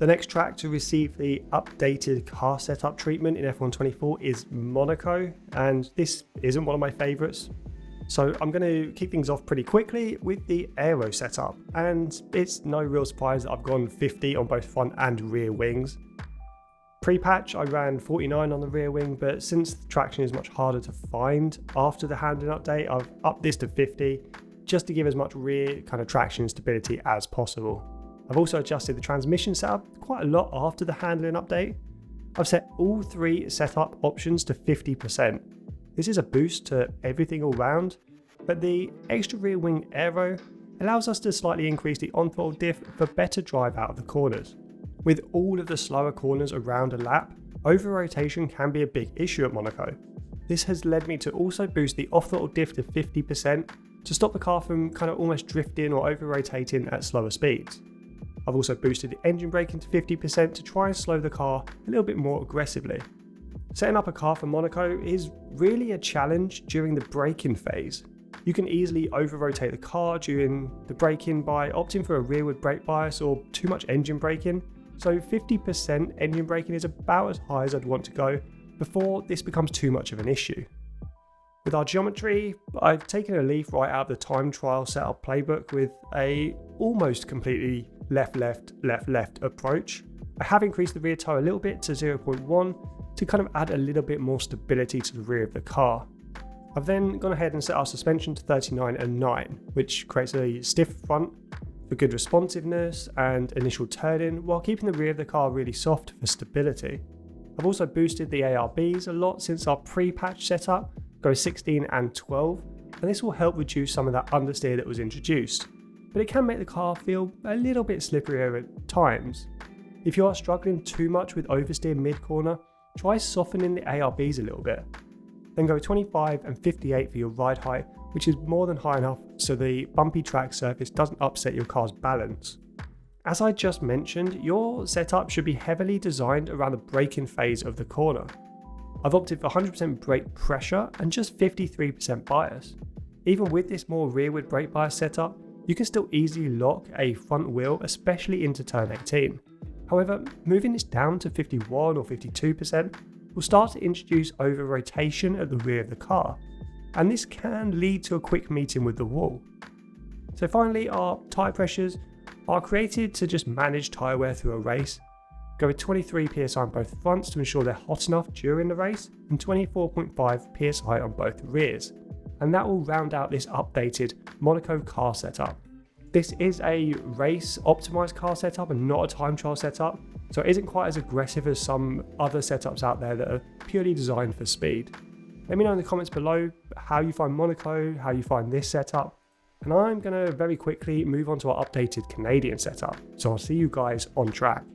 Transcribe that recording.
The next track to receive the updated car setup treatment in F124 is Monaco, and this isn't one of my favourites. So I'm going to kick things off pretty quickly with the aero setup, and it's no real surprise that I've gone 50 on both front and rear wings. Pre-patch I ran 49 on the rear wing, but since the traction is much harder to find after the handling update, I've upped this to 50 just to give as much rear kind of traction and stability as possible. I've also adjusted the transmission setup quite a lot after the handling update. I've set all three setup options to 50%. This is a boost to everything all round, but the extra rear wing aero allows us to slightly increase the on-throttle diff for better drive out of the corners. With all of the slower corners around a lap, over-rotation can be a big issue at Monaco. This has led me to also boost the off-throttle diff to 50% to stop the car from kind of almost drifting or over-rotating at slower speeds. I've also boosted the engine braking to 50% to try and slow the car a little bit more aggressively. Setting up a car for Monaco is really a challenge during the braking phase. You can easily over-rotate the car during the braking by opting for a rearward brake bias or too much engine braking, so 50% engine braking is about as high as I'd want to go before this becomes too much of an issue. With our geometry, I've taken a leaf right out of the time trial setup playbook with a almost completely left-left approach. I have increased the rear toe a little bit to 0.1 to kind of add a little bit more stability to the rear of the car. I've then gone ahead and set our suspension to 39 and 9, which creates a stiff front for good responsiveness and initial turning while keeping the rear of the car really soft for stability. I've also boosted the ARBs a lot since our pre-patch setup goes 16 and 12, and this will help reduce some of that understeer that was introduced, but it can make the car feel a little bit slipperier at times. If you are struggling too much with oversteer mid-corner, try softening the ARBs a little bit. Then go 25 and 58 for your ride height, which is more than high enough so the bumpy track surface doesn't upset your car's balance. As I just mentioned, your setup should be heavily designed around the braking phase of the corner. I've opted for 100% brake pressure and just 53% bias. Even with this more rearward brake bias setup, you can still easily lock a front wheel, especially into turn 18. However, moving this down to 51 or 52% will start to introduce over-rotation at the rear of the car, and this can lead to a quick meeting with the wall. So finally, our tyre pressures are created to just manage tyre wear through a race. Go with 23 psi on both fronts to ensure they're hot enough during the race, and 24.5 psi on both rears. And that will round out this updated Monaco car setup. This is a race optimized car setup and not a time trial setup, so it isn't quite as aggressive as some other setups out there that are purely designed for speed. Let me know in the comments below how you find Monaco, how you find this setup, and I'm going to very quickly move on to our updated Canadian setup, so I'll see you guys on track.